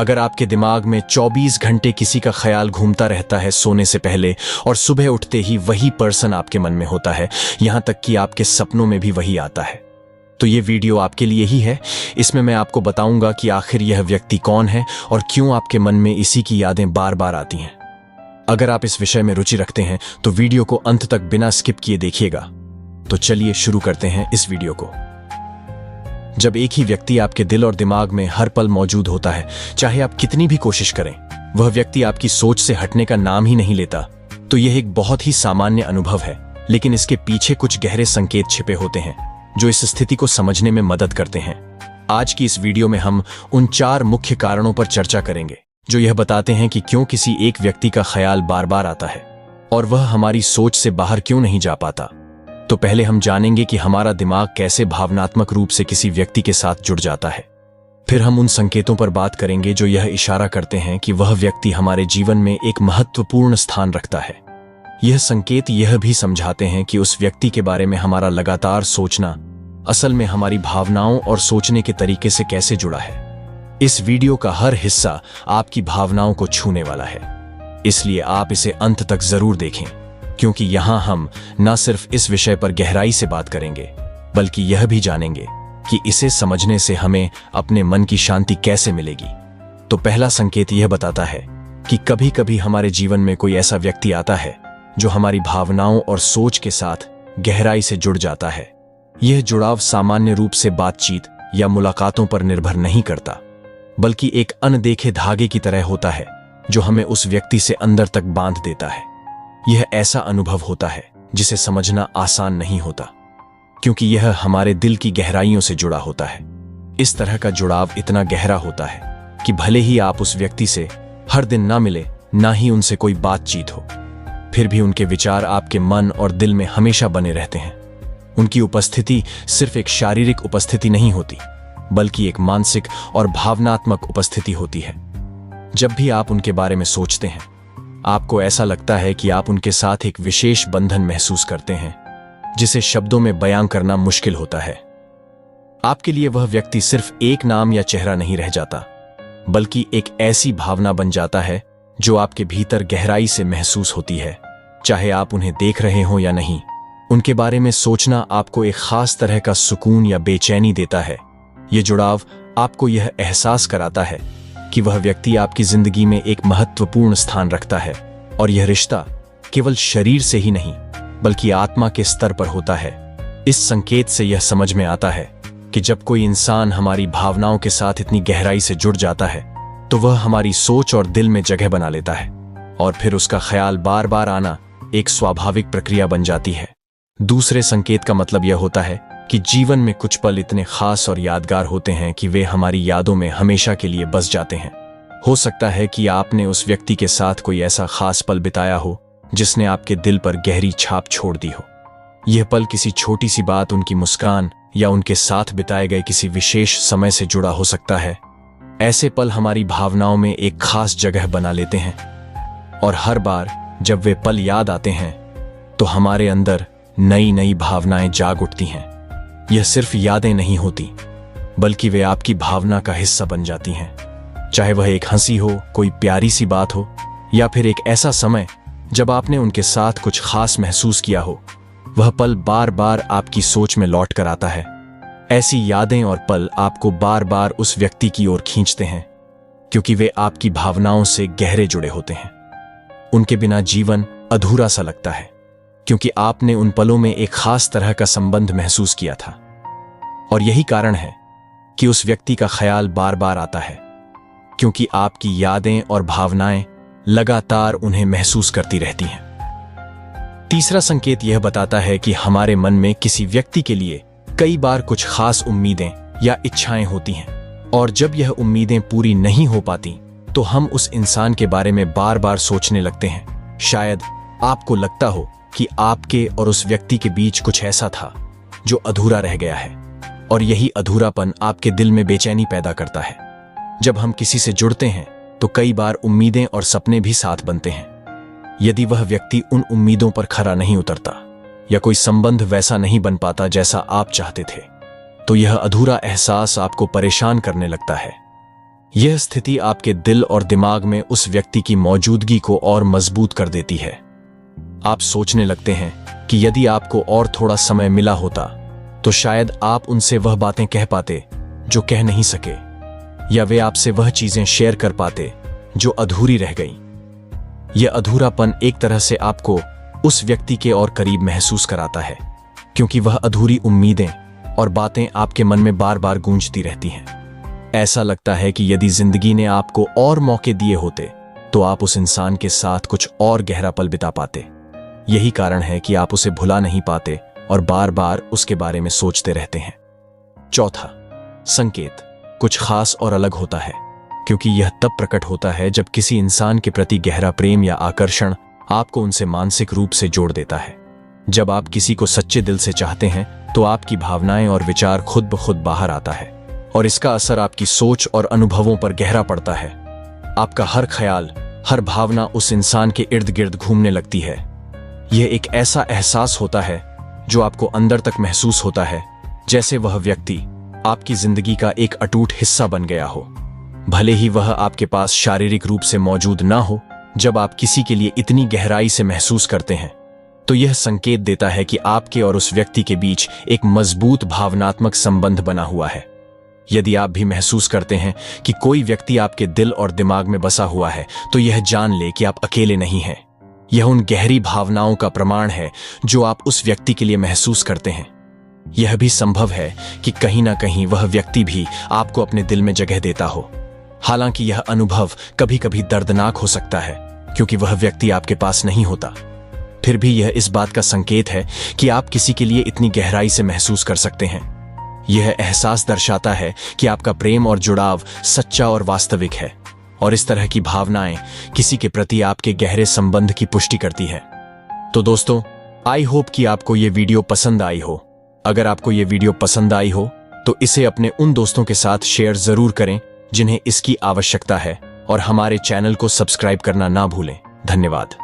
अगर आपके दिमाग में 24 घंटे किसी का ख्याल घूमता रहता है सोने से पहले और सुबह उठते ही वही पर्सन आपके मन में होता है, यहां तक कि आपके सपनों में भी वही आता है, तो ये वीडियो आपके लिए ही है। इसमें मैं आपको बताऊंगा कि आखिर यह व्यक्ति कौन है और क्यों आपके मन में इसी की यादें बार बार आती हैं। अगर आप इस विषय में रुचि रखते हैं तो वीडियो को अंत तक बिना स्किप किए देखिएगा। तो चलिए शुरू करते हैं इस वीडियो को। जब एक ही व्यक्ति आपके दिल और दिमाग में हर पल मौजूद होता है, चाहे आप कितनी भी कोशिश करें, वह व्यक्ति आपकी सोच से हटने का नाम ही नहीं लेता, तो यह एक बहुत ही सामान्य अनुभव है, लेकिन इसके पीछे कुछ गहरे संकेत छिपे होते हैं जो इस स्थिति को समझने में मदद करते हैं। आज की इस वीडियो में हम उन 4 मुख्य कारणों पर चर्चा करेंगे जो यह बताते हैं कि क्यों किसी एक व्यक्ति का ख्याल बार बार आता है और वह हमारी सोच से बाहर क्यों नहीं जा पाता। तो पहले हम जानेंगे कि हमारा दिमाग कैसे भावनात्मक रूप से किसी व्यक्ति के साथ जुड़ जाता है। फिर हम उन संकेतों पर बात करेंगे जो यह इशारा करते हैं कि वह व्यक्ति हमारे जीवन में एक महत्वपूर्ण स्थान रखता है। यह संकेत यह भी समझाते हैं कि उस व्यक्ति के बारे में हमारा लगातार सोचना असल में हमारी भावनाओं और सोचने के तरीके से कैसे जुड़ा है। इस वीडियो का हर हिस्सा आपकी भावनाओं को छूने वाला है, इसलिए आप इसे अंत तक जरूर देखें, क्योंकि यहां हम न सिर्फ इस विषय पर गहराई से बात करेंगे, बल्कि यह भी जानेंगे कि इसे समझने से हमें अपने मन की शांति कैसे मिलेगी। तो पहला संकेत यह बताता है कि कभी कभी हमारे जीवन में कोई ऐसा व्यक्ति आता है जो हमारी भावनाओं और सोच के साथ गहराई से जुड़ जाता है। यह जुड़ाव सामान्य रूप से बातचीत या मुलाकातों पर निर्भर नहीं करता, बल्कि एक अनदेखे धागे की तरह होता है जो हमें उस व्यक्ति से अंदर तक बांध देता है। यह ऐसा अनुभव होता है जिसे समझना आसान नहीं होता, क्योंकि यह हमारे दिल की गहराइयों से जुड़ा होता है। इस तरह का जुड़ाव इतना गहरा होता है कि भले ही आप उस व्यक्ति से हर दिन ना मिले, ना ही उनसे कोई बातचीत हो, फिर भी उनके विचार आपके मन और दिल में हमेशा बने रहते हैं। उनकी उपस्थिति सिर्फ एक शारीरिक उपस्थिति नहीं होती, बल्कि एक मानसिक और भावनात्मक उपस्थिति होती है। जब भी आप उनके बारे में सोचते हैं, आपको ऐसा लगता है कि आप उनके साथ एक विशेष बंधन महसूस करते हैं जिसे शब्दों में बयां करना मुश्किल होता है। आपके लिए वह व्यक्ति सिर्फ एक नाम या चेहरा नहीं रह जाता, बल्कि एक ऐसी भावना बन जाता है जो आपके भीतर गहराई से महसूस होती है, चाहे आप उन्हें देख रहे हो या नहीं। उनके बारे में सोचना आपको एक खास तरह का सुकून या बेचैनी देता है। यह जुड़ाव आपको यह एहसास कराता है कि वह व्यक्ति आपकी जिंदगी में एक महत्वपूर्ण स्थान रखता है, और यह रिश्ता केवल शरीर से ही नहीं बल्कि आत्मा के स्तर पर होता है। इस संकेत से यह समझ में आता है कि जब कोई इंसान हमारी भावनाओं के साथ इतनी गहराई से जुड़ जाता है, तो वह हमारी सोच और दिल में जगह बना लेता है, और फिर उसका ख्याल बार बार आना एक स्वाभाविक प्रक्रिया बन जाती है। दूसरे संकेत का मतलब यह होता है कि जीवन में कुछ पल इतने खास और यादगार होते हैं कि वे हमारी यादों में हमेशा के लिए बस जाते हैं। हो सकता है कि आपने उस व्यक्ति के साथ कोई ऐसा खास पल बिताया हो जिसने आपके दिल पर गहरी छाप छोड़ दी हो। यह पल किसी छोटी सी बात, उनकी मुस्कान या उनके साथ बिताए गए किसी विशेष समय से जुड़ा हो सकता है। ऐसे पल हमारी भावनाओं में एक खास जगह बना लेते हैं, और हर बार जब वे पल याद आते हैं तो हमारे अंदर नई नई भावनाएं जाग उठती हैं। यह सिर्फ यादें नहीं होती, बल्कि वे आपकी भावना का हिस्सा बन जाती हैं। चाहे वह एक हंसी हो, कोई प्यारी सी बात हो, या फिर एक ऐसा समय जब आपने उनके साथ कुछ खास महसूस किया हो, वह पल बार बार आपकी सोच में लौट कर आता है। ऐसी यादें और पल आपको बार बार उस व्यक्ति की ओर खींचते हैं, क्योंकि वे आपकी भावनाओं से गहरे जुड़े होते हैं। उनके बिना जीवन अधूरा सा लगता है, क्योंकि आपने उन पलों में एक खास तरह का संबंध महसूस किया था। और यही कारण है कि उस व्यक्ति का ख्याल बार बार आता है, क्योंकि आपकी यादें और भावनाएं लगातार उन्हें महसूस करती रहती हैं। तीसरा संकेत यह बताता है कि हमारे मन में किसी व्यक्ति के लिए कई बार कुछ खास उम्मीदें या इच्छाएं होती हैं, और जब यह उम्मीदें पूरी नहीं हो पाती तो हम उस इंसान के बारे में बार बार सोचने लगते हैं। शायद आपको लगता हो कि आपके और उस व्यक्ति के बीच कुछ ऐसा था जो अधूरा रह गया है, और यही अधूरापन आपके दिल में बेचैनी पैदा करता है। जब हम किसी से जुड़ते हैं तो कई बार उम्मीदें और सपने भी साथ बनते हैं। यदि वह व्यक्ति उन उम्मीदों पर खरा नहीं उतरता या कोई संबंध वैसा नहीं बन पाता जैसा आप चाहते थे, तो यह अधूरा एहसास आपको परेशान करने लगता है। यह स्थिति आपके दिल और दिमाग में उस व्यक्ति की मौजूदगी को और मजबूत कर देती है। आप सोचने लगते हैं कि यदि आपको और थोड़ा समय मिला होता तो शायद आप उनसे वह बातें कह पाते जो कह नहीं सके, या वे आपसे वह चीजें शेयर कर पाते जो अधूरी रह गई। यह अधूरापन एक तरह से आपको उस व्यक्ति के और करीब महसूस कराता है, क्योंकि वह अधूरी उम्मीदें और बातें आपके मन में बार बार गूंजती रहती हैं। ऐसा लगता है कि यदि जिंदगी ने आपको और मौके दिए होते तो आप उस इंसान के साथ कुछ और गहरा पल बिता पाते। यही कारण है कि आप उसे भुला नहीं पाते और बार बार उसके बारे में सोचते रहते हैं। चौथा, संकेत कुछ खास और अलग होता है, क्योंकि यह तब प्रकट होता है जब किसी इंसान के प्रति गहरा प्रेम या आकर्षण आपको उनसे मानसिक रूप से जोड़ देता है। जब आप किसी को सच्चे दिल से चाहते हैं तो आपकी भावनाएं और विचार खुद ब खुद बाहर आता है, और इसका असर आपकी सोच और अनुभवों पर गहरा पड़ता है। आपका हर ख्याल, हर भावना उस इंसान के इर्द गिर्द घूमने लगती है। यह एक ऐसा एहसास होता है जो आपको अंदर तक महसूस होता है, जैसे वह व्यक्ति आपकी जिंदगी का एक अटूट हिस्सा बन गया हो। भले ही वह आपके पास शारीरिक रूप से मौजूद ना हो, जब आप किसी के लिए इतनी गहराई से महसूस करते हैं तो यह संकेत देता है कि आपके और उस व्यक्ति के बीच एक मजबूत भावनात्मक संबंध बना हुआ है। यदि आप भी महसूस करते हैं कि कोई व्यक्ति आपके दिल और दिमाग में बसा हुआ है, तो यह जान ले कि आप अकेले नहीं हैं। यह उन गहरी भावनाओं का प्रमाण है जो आप उस व्यक्ति के लिए महसूस करते हैं। यह भी संभव है कि कहीं ना कहीं वह व्यक्ति भी आपको अपने दिल में जगह देता हो। हालांकि यह अनुभव कभी कभी दर्दनाक हो सकता है, क्योंकि वह व्यक्ति आपके पास नहीं होता। फिर भी यह इस बात का संकेत है कि आप किसी के लिए इतनी गहराई से महसूस कर सकते हैं। यह एहसास दर्शाता है कि आपका प्रेम और जुड़ाव सच्चा और वास्तविक है, और इस तरह की भावनाएं किसी के प्रति आपके गहरे संबंध की पुष्टि करती है। तो दोस्तों, आई होप कि आपको यह वीडियो पसंद आई हो। अगर आपको यह वीडियो पसंद आई हो तो इसे अपने उन दोस्तों के साथ शेयर जरूर करें जिन्हें इसकी आवश्यकता है, और हमारे चैनल को सब्सक्राइब करना ना भूलें। धन्यवाद।